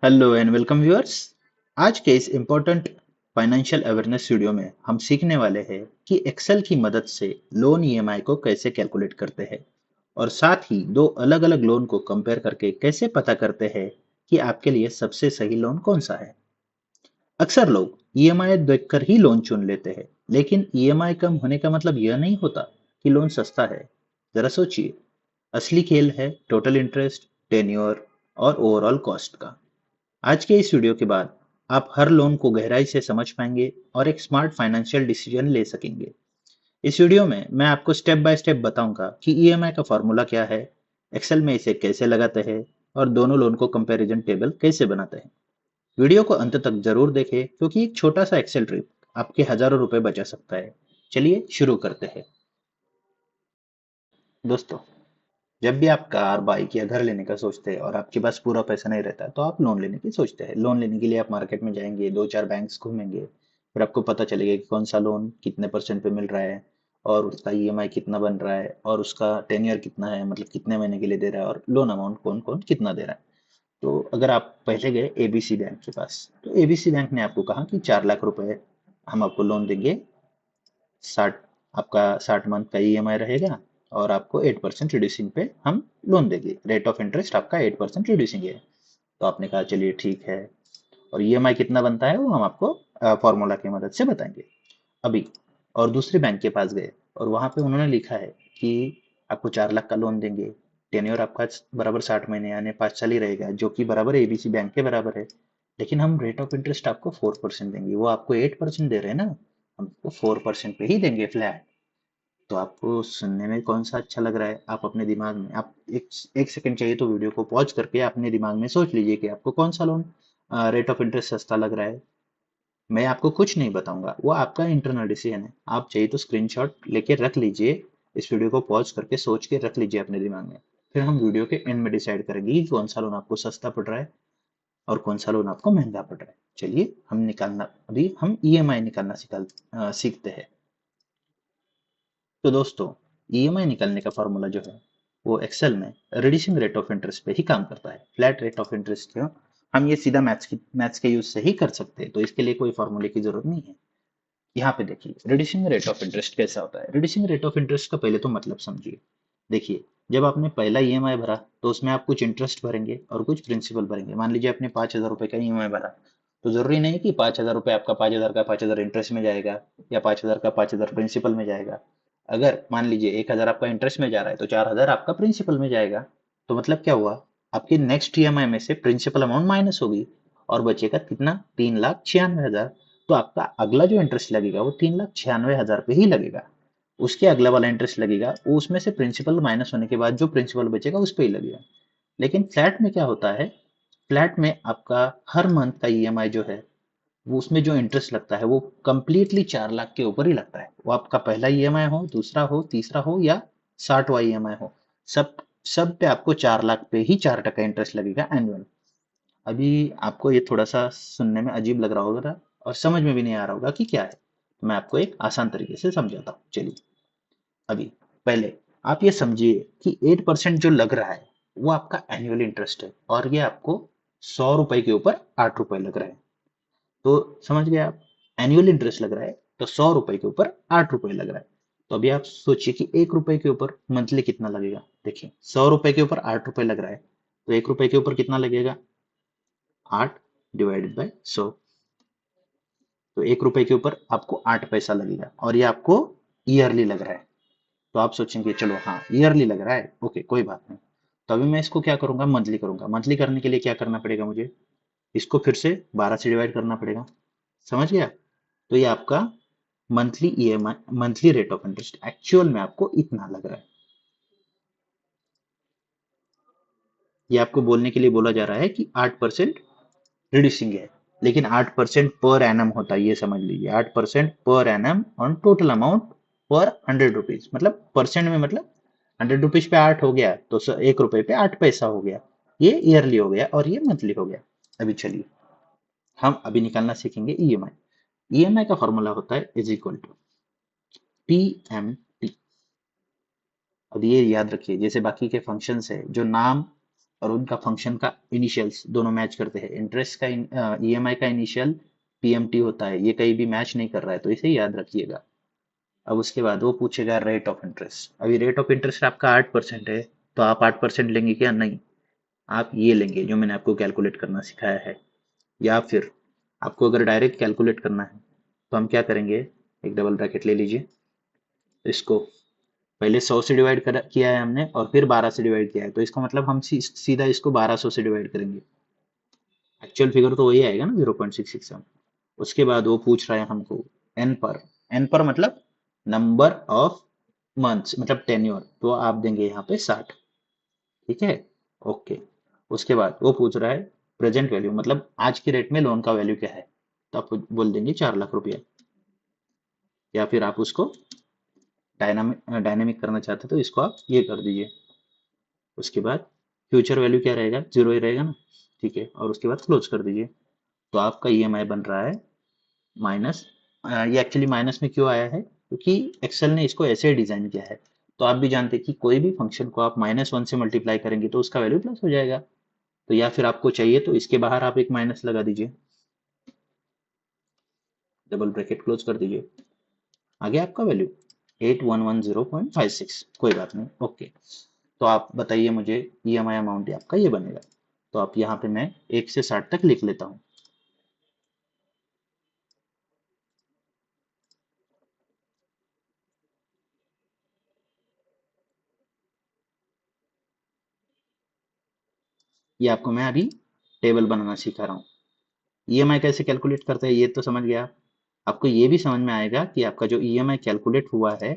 Hello and welcome viewers. आज के इस इम्पोर्टेंट फाइनेंशियल अवेयरनेस वीडियो में हम सीखने वाले हैं कि एक्सेल की मदद से लोन ईएमआई को कैसे कैलकुलेट करते हैं और साथ ही दो अलग अलग लोन को कंपेयर करके कैसे पता करते हैं कि आपके लिए सबसे सही लोन कौन सा है। अक्सर लोग ईएमआई देखकर ही लोन चुन लेते हैं, लेकिन ईएमआई कम होने का मतलब यह नहीं होता कि लोन सस्ता है। जरा सोचिए, असली खेल है टोटल इंटरेस्ट, टेन्योर और ओवरऑल कॉस्ट का। आज के इस वीडियो के बाद आप हर लोन को गहराई से समझ पाएंगे और एक स्मार्ट फाइनेंशियल डिसीजन ले सकेंगे। इस वीडियो में मैं आपको स्टेप बाय स्टेप बताऊंगा कि ईएमआई का फॉर्मूला क्या है, एक्सेल में इसे कैसे लगाते हैं और दोनों लोन को कंपैरिजन टेबल कैसे बनाते हैं। वीडियो को अंत तक जरूर देखें, क्योंकि एक छोटा सा एक्सेल ट्रिक आपके हजारों रुपए बचा सकता है। चलिए शुरू करते हैं। दोस्तों, जब भी आप कार, बाइक या घर लेने का सोचते हैं और आपके पास पूरा पैसा नहीं रहता, तो आप लोन लेने की सोचते हैं। लोन लेने के लिए आप मार्केट में जाएंगे, दो चार बैंक्स घूमेंगे, फिर आपको पता चलेगा कि कौन सा लोन कितने परसेंट पे मिल रहा है और उसका ईएमआई कितना बन रहा है और उसका टेन्योर कितना है, मतलब कितने महीने के लिए दे रहा है और लोन अमाउंट कौन कौन कितना दे रहा है। तो अगर आप पहले गए एबीसी बैंक के पास, तो एबीसी बैंक ने आपको कहा कि 4 लाख रुपए हम आपको लोन देंगे। 60, आपका 60 मंथ का ईएमआई रहेगा और आपको 8% रिड्यूसिंग पे हम लोन देंगे। रेट ऑफ इंटरेस्ट आपका 8% रिड्यूसिंग है। तो आपने कहा चलिए ठीक है, और ईएमआई कितना बनता है वो हम आपको फॉर्मूला की मदद से बताएंगे अभी। और दूसरे बैंक के पास गए और वहां पे उन्होंने लिखा है कि आपको 4 लाख का लोन देंगे। टेन्योर आपका बराबर 60 महीने यानी 5 साल ही रहेगा, जो कि बराबर एबीसी बैंक के बराबर है। लेकिन हम रेट ऑफ इंटरेस्ट आपको 4% देंगे, वो आपको 8% दे रहे हैं ना, हमको 4% पे ही देंगे फ्लैट। तो आपको सुनने में कौन सा अच्छा लग रहा है? आप अपने दिमाग में आप एक एक सेकंड चाहिए तो वीडियो को पॉज करके अपने दिमाग में सोच लीजिए कि आपको कौन सा लोन रेट ऑफ इंटरेस्ट सस्ता लग रहा है। मैं आपको कुछ नहीं बताऊंगा, वो आपका इंटरनल डिसीजन है। आप चाहिए तो स्क्रीनशॉट लेके रख लीजिए, इस वीडियो को पॉज करके सोच के रख लीजिए अपने दिमाग में। फिर हम वीडियो के एंड में डिसाइड करेंगे कि कौन सा लोन आपको सस्ता पड़ रहा है और कौन सा लोन आपको महंगा पड़ रहा है। चलिए हम निकालना, अभी हम ईएमआई निकालना सीखते हैं। तो दोस्तों, ईएमआई निकालने का फॉर्मूला जो है वो एक्सेल में रिड्यूसिंग रेट ऑफ इंटरेस्ट पे ही काम करता है। फ्लैट रेट ऑफ इंटरेस्ट क्यों? हम ये सीधा मैथ्स के यूज से ही कर सकते हैं, तो इसके लिए कोई फॉर्मूले की जरूरत नहीं है। यहाँ पे देखिए रिड्यूसिंग रेट ऑफ इंटरेस्ट कैसा होता है। रिड्यूसिंग रेट ऑफ इंटरेस्ट का पहले तो मतलब समझिए। देखिए, जब आपने पहला ईएमआई भरा तो उसमें आप कुछ इंटरेस्ट भरेंगे और कुछ प्रिंसिपल भरेंगे। मान लीजिए आपने 5,000 रुपए का ईएमआई भरा, तो जरूरी नहीं कि 5,000 रुपए आपका 5,000 का 5,000 इंटरेस्ट में जाएगा या 5,000 का 5,000 प्रिंसिपल में जाएगा। अगर मान लीजिए 1,000 आपका इंटरेस्ट में जा रहा है तो 4,000 आपका प्रिंसिपल में जाएगा। तो मतलब क्या हुआ, आपके नेक्स्ट ईएमआई में से प्रिंसिपल अमाउंट माइनस होगी और बचेगा कितना, 3,96,000। तो आपका अगला जो इंटरेस्ट लगेगा वो 3,96,000 पे ही लगेगा। उसके अगला वाला इंटरेस्ट लगेगा वो उसमें से प्रिंसिपल माइनस होने के बाद जो प्रिंसिपल बचेगा उस पे ही लगेगा। लेकिन फ्लैट में क्या होता है, फ्लैट में आपका हर मंथ का ईएमआई जो है वो उसमें जो इंटरेस्ट लगता है वो कंप्लीटली 4 लाख के ऊपर ही लगता है। वो आपका पहला ईएमआई हो, दूसरा हो, तीसरा हो या 60वां ईएमआई हो, सब सब पे आपको 4 लाख पे ही 4% इंटरेस्ट लगेगा एनुअल। अभी आपको ये थोड़ा सा सुनने में अजीब लग रहा होगा और समझ में भी नहीं आ रहा होगा कि क्या है, तो मैं आपको एक आसान तरीके से समझाता हूँ। चलिए, अभी पहले आप ये समझिए कि 8% जो लग रहा है वो आपका एनुअल इंटरेस्ट है और ये आपको 100 रुपए के ऊपर 8 रुपए लग रहा है। तो समझ गए आप, एनुअल इंटरेस्ट लग रहा है तो 100 रुपए के ऊपर 8 रुपए लग रहा है। तो अभी आप सोचिए कि 1 रुपए के ऊपर मंथली कितना लगेगा। देखिए, 100 रुपए के ऊपर 8 रुपए लग रहा है, तो 1 रुपए के ऊपर कितना लगेगा, 8 डिवाइडेड बाय 100। तो 1 रुपए के ऊपर आपको 8 पैसा लगेगा और ये आपको ईयरली लग रहा है। तो आप सोचेंगे चलो हाँ ईयरली लग रहा है, ओके कोई बात नहीं। तो अभी मैं इसको क्या करूंगा, मंथली करूंगा। मंथली करने के लिए क्या करना पड़ेगा मुझे, इसको फिर से 12 से डिवाइड करना पड़ेगा। समझ गया? तो ये आपका monthly EMI, monthly rate of interest actual में आपको इतना लग रहा है। ये आपको बोलने के लिए बोला जा रहा है कि 8% रिड्यूसिंग है, लेकिन 8% पर एनम होता है, ये समझ लीजिए। 8% per annum on total amount पर 100 रुपीज, मतलब परसेंट में, मतलब 100 रुपीज पे 8 हो गया तो 1 रुपए पे 8 पैसा हो गया। ये ईयरली हो गया और ये मंथली हो गया। अभी चलिए हम अभी निकालना सीखेंगे ईएमआई। ईएमआई का फॉर्मूला होता है इज इक्वल टू पीएमटी। अब ये याद रखिए, जैसे बाकी के फंक्शंस है जो नाम और उनका फंक्शन का इनिशियल्स दोनों मैच करते हैं। इंटरेस्ट का ईएमआई का इनिशियल पीएमटी होता है, ये कहीं भी मैच नहीं कर रहा है तो इसे याद रखिएगा। अब उसके बाद वो पूछेगा रेट ऑफ इंटरेस्ट। अभी रेट ऑफ इंटरेस्ट आपका 8% है, तो आप 8% लेंगे क्या? नहीं, आप ये लेंगे जो मैंने आपको कैलकुलेट करना सिखाया है। या फिर आपको अगर डायरेक्ट कैलकुलेट करना है तो हम क्या करेंगे, एक डबल ब्रैकेट ले लीजिए, इसको पहले 100 से डिवाइड किया है हमने और फिर 12 से डिवाइड किया है, तो इसका मतलब हम सीधा इसको 1200 से डिवाइड करेंगे। एक्चुअल फिगर तो वही आएगा ना, 0.667। उसके बाद वो पूछ रहा है हमको एन पर। एन पर मतलब नंबर ऑफ मंथ्स, मतलब टेन्योर, तो आप देंगे यहाँ पे 60। ठीक है, ओके। उसके बाद वो पूछ रहा है प्रेजेंट वैल्यू, मतलब आज की रेट में लोन का वैल्यू क्या है, तो आप बोल देंगे 4 लाख रुपया। या फिर आप उसको डायनामिक डायनेमिक करना चाहते हैं तो इसको आप ये कर दीजिए। उसके बाद फ्यूचर वैल्यू क्या रहेगा, जीरो ही रहेगा ना। ठीक है, और उसके बाद क्लोज कर दीजिए। तो आपका ईएमआई बन रहा है माइनस। ये एक्चुअली माइनस में क्यों आया है, क्योंकि एक्सेल ने इसको ऐसे डिजाइन किया है। तो आप भी जानते हैं कि कोई भी फंक्शन को आप -1 से मल्टीप्लाई करेंगे तो उसका वैल्यू प्लस हो जाएगा। तो या फिर आपको चाहिए तो इसके बाहर आप एक माइनस लगा दीजिए, डबल ब्रैकेट क्लोज कर दीजिए, आ गया आपका वैल्यू 8110.56। कोई बात नहीं, ओके। तो आप बताइए मुझे, ईएमआई अमाउंट आपका ये बनेगा। तो आप यहाँ पे मैं 1 से 60 तक लिख लेता हूँ। ये आपको मैं अभी टेबल बनाना सिखा रहा हूँ। ईएमआई कैसे कैलकुलेट करते हैं ये तो समझ गया। आपको ये भी समझ में आएगा कि आपका जो ईएमआई कैलकुलेट हुआ है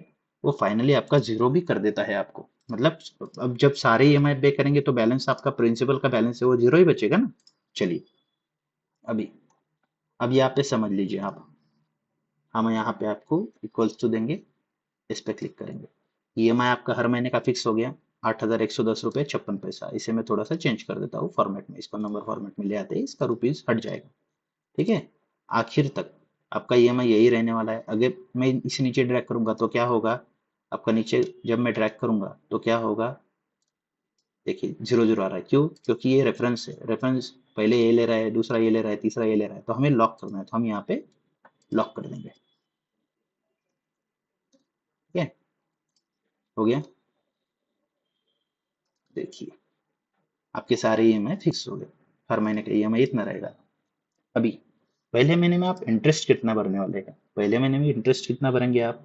वो फाइनली आपका जीरो भी कर देता है आपको। मतलब अब जब सारे ईएमआई पे करेंगे तो बैलेंस आपका प्रिंसिपल का बैलेंस है वो जीरो ही बचेगा ना। चलिए, अभी अब यहाँ पे समझ लीजिए आप, हम यहाँ पे आपको इक्वल्स टू देंगे, इस पे क्लिक करेंगे। ईएमआई आपका हर महीने का फिक्स हो गया 8,110 रुपये 56 पैसा। इसे मैं थोड़ा सा चेंज कर देता हूँ फॉर्मेट में, इसको नंबर फॉर्मेट में ले आते हैं, इसका रुपीज हट जाएगा। ठीक है, आखिर तक आपका ईएमआई यही रहने वाला है। अगर मैं इसे नीचे ड्रैग करूंगा तो क्या होगा, आपका नीचे जब मैं ड्रैग करूंगा तो क्या होगा, देखिए 0 0 आ रहा है। क्यों? क्योंकि ये रेफरेंस है। रेफरेंस पहले ये ले रहा है, दूसरा ये ले रहा है, तीसरा ये ले रहा है, तो हमें लॉक करना है, तो हम यहाँ पे लॉक कर देंगे। ठीक है, हो गया। देखिए आपके सारे ईएमआई फिक्स हो गए, हर महीने का ईएमआई इतना रहेगा। अभी पहले महीने में आप इंटरेस्ट कितना भरने वाले हैं, पहले महीने में इंटरेस्ट कितना भरेंगे आप,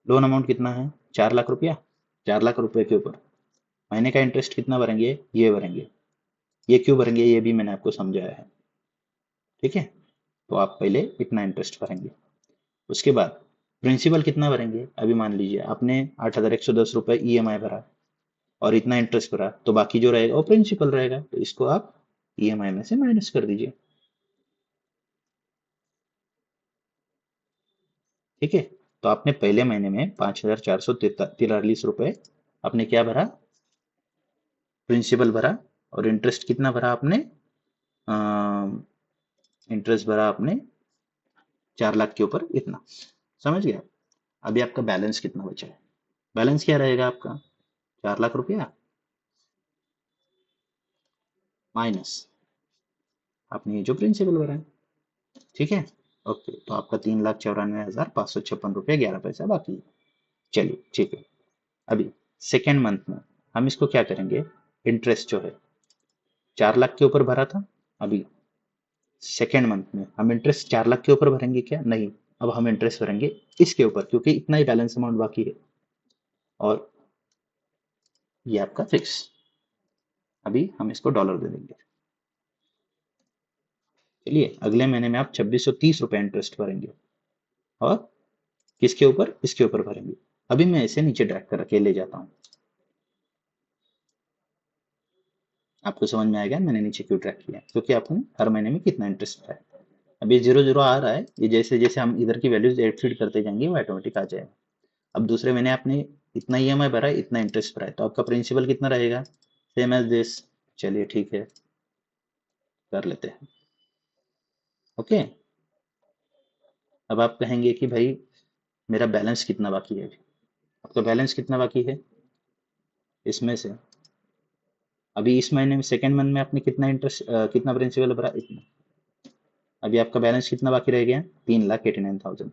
लोन अमाउंट कितना है, 4 लाख रुपया। 4 लाख रुपए के ऊपर महीने का इंटरेस्ट कितना भरेंगे, ये भरेंगे। ये क्यों भरेंगे ये भी मैंने आपको समझाया है। ठीक है, तो आप पहले इतना इंटरेस्ट भरेंगे। उसके बाद प्रिंसिपल कितना भरेंगे, अभी मान लीजिए आपने 8,110 रुपये ईएमआई भरा और इतना इंटरेस्ट भरा, तो बाकी जो रहेगा वो प्रिंसिपल रहेगा, तो इसको आप ईएमआई में से माइनस कर दीजिए। ठीक है, तो आपने पहले महीने में 5,443 रुपये आपने क्या भरा, प्रिंसिपल भरा। और इंटरेस्ट कितना भरा आपने, इंटरेस्ट भरा आपने 4 लाख के ऊपर इतना। समझ गया? अभी आपका बैलेंस कितना बचा है, बैलेंस क्या रहेगा आपका, 4 लाख रुपया माइनस आपने ये जो प्रिंसिपल भरा है। ठीक है, ओके। तो आपका 3,94,556 रुपये 11 पैसा बाकी है। चलिए ठीक है। अभी सेकेंड मंथ में हम इसको क्या करेंगे, इंटरेस्ट जो है 4 लाख के ऊपर भरा था, अभी सेकेंड मंथ में हम इंटरेस्ट 4 लाख के ऊपर भरेंगे क्या, नहीं। अब हम इंटरेस्ट भरेंगे इसके ऊपर, क्योंकि इतना ही बैलेंस अमाउंट बाकी है। और ये आपका फिक्स, अभी हम इसको डॉलर दे देंगे। चलिए, अगले महीने में आप 2,630 रुपये इंटरेस्ट भरेंगे और किसके ऊपर, इसके ऊपर भरेंगे। अभी मैं इसे नीचे ड्रैग करके ले जाता हूँ, आपको समझ में आएगा मैंने नीचे क्यों ड्रैग किया, क्योंकि आपने हर महीने में कितना इंटरेस्ट है। अब ये 0 0 आ रहा है, ये जैसे जैसे हम इधर की वैल्यूज एड फीड करते जाएंगे वो ऑटोमेटिक आ जाएगा। अब दूसरे महीने आपने इतना ईएमआई भरा है, इतना इंटरेस्ट भरा है, तो आपका प्रिंसिपल कितना रहेगा, सेम एज दिस। चलिए ठीक है, कर लेते हैं। ओके, अब आप कहेंगे कि भाई मेरा बैलेंस कितना बाकी है। आपका बैलेंस कितना बाकी है, इसमें से अभी इस महीने में सेकेंड मंथ में आपने कितना इंटरेस्ट कितना प्रिंसिपल भरा, इतना। अभी आपका बैलेंस कितना बाकी रह गया, 3,89,000।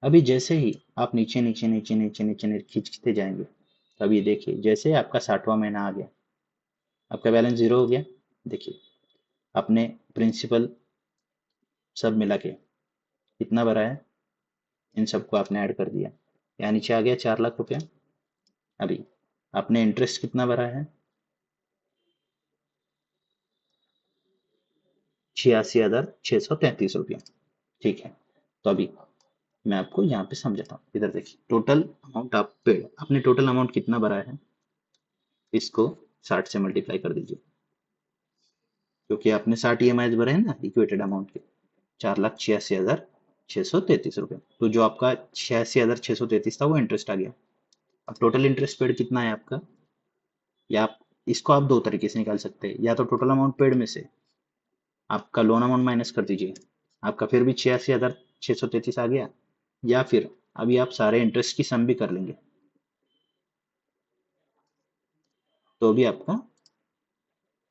अभी जैसे ही आप नीचे नीचे नीचे नीचे नीचे नीचे खींचते जाएंगे, तो अभी देखिए जैसे आपका 60वां महीना आ गया, आपका बैलेंस जीरो हो गया। देखिए आपने प्रिंसिपल सब मिला के कितना भरा है, इन सबको आपने ऐड कर दिया, यहाँ नीचे आ गया 4 लाख रुपया। अभी आपने इंटरेस्ट कितना भरा है, 86,633 रुपया। ठीक है, तो अभी मैं आपको यहाँ पे समझाता हूँ। इधर देखिए टोटल अमाउंट आप पेड, आपने टोटल अमाउंट कितना भरा है, इसको 60 से मल्टीप्लाई कर दीजिए, क्योंकि आपने 60 EMI भरे हैं ना इक्वेटेड अमाउंट के, 4,86,633 रुपये। तो जो आपका 86,633 था वो इंटरेस्ट आ गया। अब टोटल इंटरेस्ट पेड कितना है आपका, या आप इसको आप दो तरीके से निकाल सकते हैं, या तो टोटल अमाउंट पेड में से आपका लोन अमाउंट माइनस कर दीजिए, आपका फिर भी 86,633 आ गया, या फिर अभी आप सारे इंटरेस्ट की सम भी कर लेंगे, तो भी आपका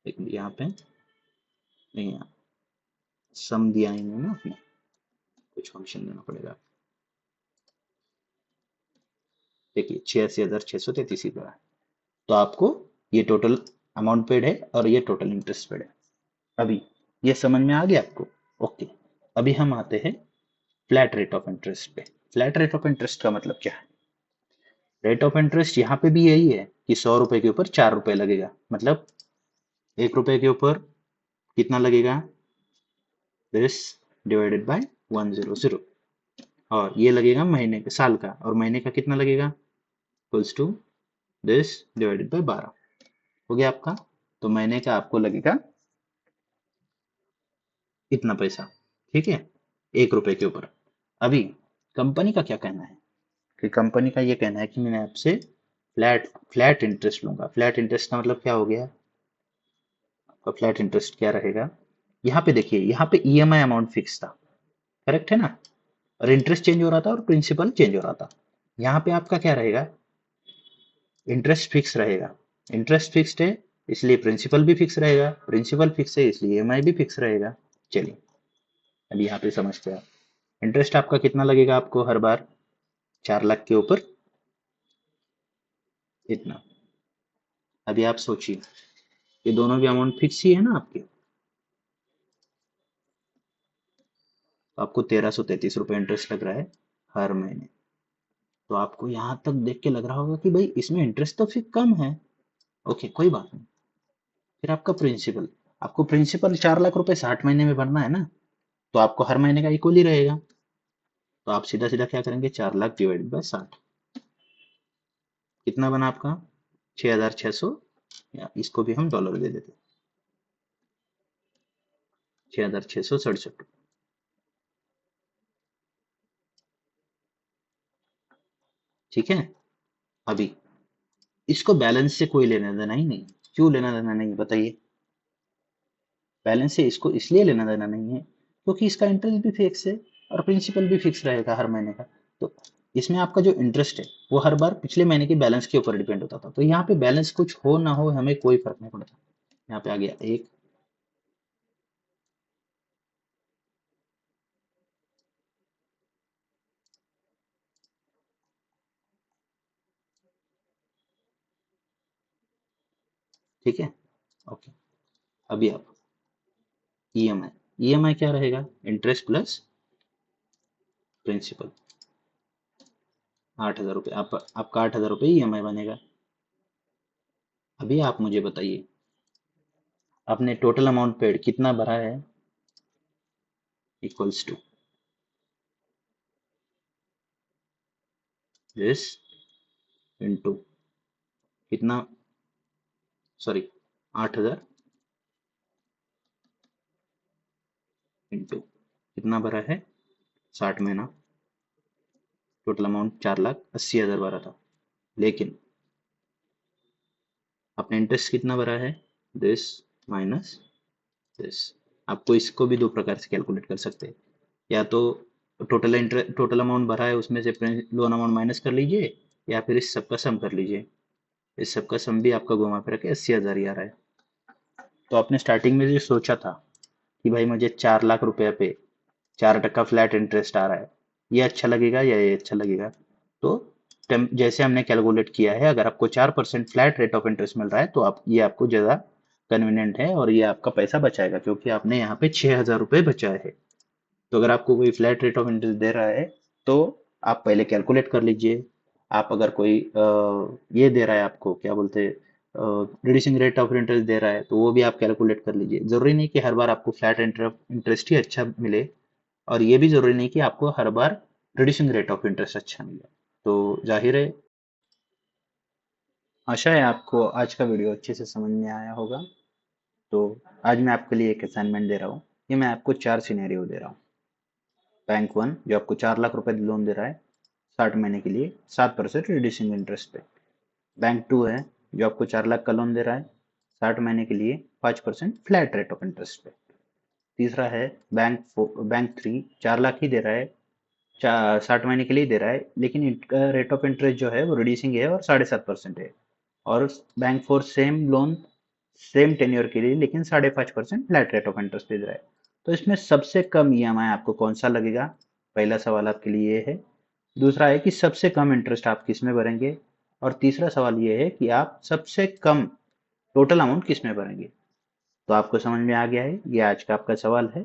यहाँ पे नहीं, सम दिया ही नहीं ना आपने, कुछ फंक्शन देना पड़ेगा। देखिए 86,633 ही पड़ा है, तो आपको ये टोटल अमाउंट पेड है और ये टोटल इंटरेस्ट पेड है। अभी ये समझ में आ गया आपको, ओके। अभी हम आते हैं फ्लैट रेट ऑफ इंटरेस्ट पे। फ्लैट रेट ऑफ इंटरेस्ट का मतलब क्या है, रेट ऑफ इंटरेस्ट यहाँ पे भी यही है कि 100 रुपए के ऊपर 4 रुपए लगेगा, मतलब 1 रुपए के ऊपर कितना लगेगा, दिस डिवाइडेड बाय 100, और ये लगेगा महीने का, साल का, और महीने का कितना लगेगा, equals to this divided by 12। हो गया आपका, तो महीने का आपको लगेगा इतना पैसा, ठीक है, 1 रुपए के ऊपर। अभी कंपनी का क्या कहना है, कि कंपनी का ये कहना है कि मैं आपसे फ्लैट फ्लैट इंटरेस्ट लूंगा। फ्लैट इंटरेस्ट का मतलब क्या हो गया, आपका फ्लैट इंटरेस्ट क्या रहेगा, यहाँ पे देखिए, यहाँ पे ईएमआई अमाउंट फिक्स था, करेक्ट है ना, और इंटरेस्ट चेंज हो रहा था और प्रिंसिपल चेंज हो रहा था। यहाँ पे आपका क्या रहेगा, इंटरेस्ट फिक्स रहेगा, इंटरेस्ट फिक्स्ड है इसलिए प्रिंसिपल भी फिक्स रहेगा, प्रिंसिपल फिक्स है इसलिए ईएमआई भी फिक्स रहेगा। चलिए अब यहाँ पे समझते हैं, इंटरेस्ट आपका कितना लगेगा, आपको हर बार 4 लाख के ऊपर इतना। अभी आप सोचिए, ये दोनों भी अमाउंट फिक्स ही है ना आपके, तो आपको 1,333 रुपये इंटरेस्ट लग रहा है हर महीने। तो आपको यहाँ तक देख के लग रहा होगा कि भाई इसमें इंटरेस्ट तो फिर कम है, ओके कोई बात नहीं। फिर आपका प्रिंसिपल, आपको प्रिंसिपल 4 लाख रुपए 60 महीने में भरना है ना, तो आपको हर महीने का इक्वल ही रहेगा, तो आप सीधा सीधा क्या करेंगे, 4 लाख डिवाइडेड बाय 60, कितना बना आपका 6,600, या इसको भी हम डॉलर दे देते, 6,667। ठीक है, अभी इसको बैलेंस से कोई लेना देना ही नहीं। क्यों लेना देना नहीं बताइए, बैलेंस से इसको इसलिए लेना देना नहीं है क्योंकि इसका इंटरेस्ट भी फिक्स है और प्रिंसिपल भी फिक्स रहेगा हर महीने का। तो इसमें आपका जो इंटरेस्ट है वो हर बार पिछले महीने के बैलेंस के ऊपर डिपेंड होता था, तो यहाँ पे बैलेंस कुछ हो ना हो हमें कोई फर्क नहीं पड़ता। यहाँ पे आ गया एक, ठीक है, ओके। अभी आप ईएमआई, ईएमआई क्या रहेगा, इंटरेस्ट प्लस प्रिंसिपल, 8,000 रुपये, आपका 8,000 रुपये ईएमआई बनेगा। अभी आप मुझे बताइए आपने टोटल अमाउंट पेड कितना भरा है, इक्वल्स टू दिस इंटू कितना, सॉरी 8,000 इंटू कितना भरा है, 60 महीना, टोटल अमाउंट 4,80,000 भरा था, लेकिन आपने इंटरेस्ट कितना भरा है, दिस माइनस दिस। आपको इसको भी दो प्रकार से कैलकुलेट कर सकते हैं, या तो टोटल इंटरेस्ट, टोटल अमाउंट भरा है उसमें से लोन अमाउंट माइनस कर लीजिए, या फिर इस सब का सम कर लीजिए। इस सब का सम भी आपका घुमा फिरा के 80,000 ही आ रहा है। तो आपने स्टार्टिंग में जो सोचा था कि भाई मुझे 4 लाख रुपए पे 4% फ्लैट इंटरेस्ट आ रहा है, ये अच्छा लगेगा या ये अच्छा लगेगा? तो जैसे हमने कैलकुलेट किया है, अगर आपको 4% फ्लैट रेट ऑफ इंटरेस्ट मिल रहा है तो आप ये आपको ज़्यादा कन्वीनियंट है और ये आपका पैसा बचाएगा, क्योंकि आपने यहाँ पे 6,000 रुपये बचाए हैं। तो अगर आपको कोई फ्लैट रेट ऑफ इंटरेस्ट दे रहा है तो आप पहले कैलकुलेट कर लीजिए। आप अगर कोई ये दे रहा है, आपको क्या बोलते हैं, रिड्यूसिंग रेट ऑफ इंटरेस्ट दे रहा है, तो वो भी आप कैलकुलेट कर लीजिए। जरूरी नहीं कि हर बार आपको फ्लैट इंटरेस्ट ही अच्छा मिले, और ये भी जरूरी नहीं कि आपको हर बार रिड्यूसिंग रेट ऑफ इंटरेस्ट अच्छा मिले। तो जाहिर है, आशा है आपको आज का वीडियो अच्छे से समझ में आया होगा। तो आज मैं आपके लिए एक असाइनमेंट दे रहा हूँ। ये मैं आपको 4 सिनेरियो दे रहा हूँ। बैंक वन जो आपको 4 लाख रुपए लोन दे रहा है 60 महीने के लिए 7% रिड्यूसिंग इंटरेस्ट पे। बैंक टू है जो आपको 4 लाख का लोन दे रहा है 60 महीने के लिए 5% फ्लैट रेट ऑफ इंटरेस्ट पे। तीसरा है बैंक थ्री 4 लाख ही दे रहा है, 60 महीने के लिए दे रहा है, लेकिन रेट ऑफ इंटरेस्ट जो है वो रिड्यूसिंग है और 7.5% है। और bank four same loan same tenure के लिए, लेकिन 5.5% फ्लैट रेट ऑफ इंटरेस्ट दे रहा है। तो इसमें सबसे कम ईएमआई आपको कौन सा लगेगा? पहला सवाल आपके लिए ये है। दूसरा है कि सबसे कम इंटरेस्ट आप किस में भरेंगे? और तीसरा सवाल ये है कि आप सबसे कम टोटल अमाउंट किस में भरेंगे? तो आपको समझ में आ गया है, ये आज का आपका सवाल है।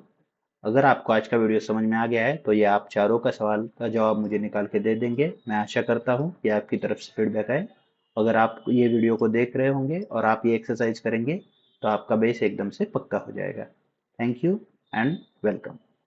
अगर आपको आज का वीडियो समझ में आ गया है तो ये आप चारों का सवाल का जवाब मुझे निकाल के दे देंगे। मैं आशा करता हूँ कि आपकी तरफ से फीडबैक आए। अगर आप ये वीडियो को देख रहे होंगे और आप ये एक्सरसाइज करेंगे तो आपका बेस एकदम से पक्का हो जाएगा। Thank you and welcome.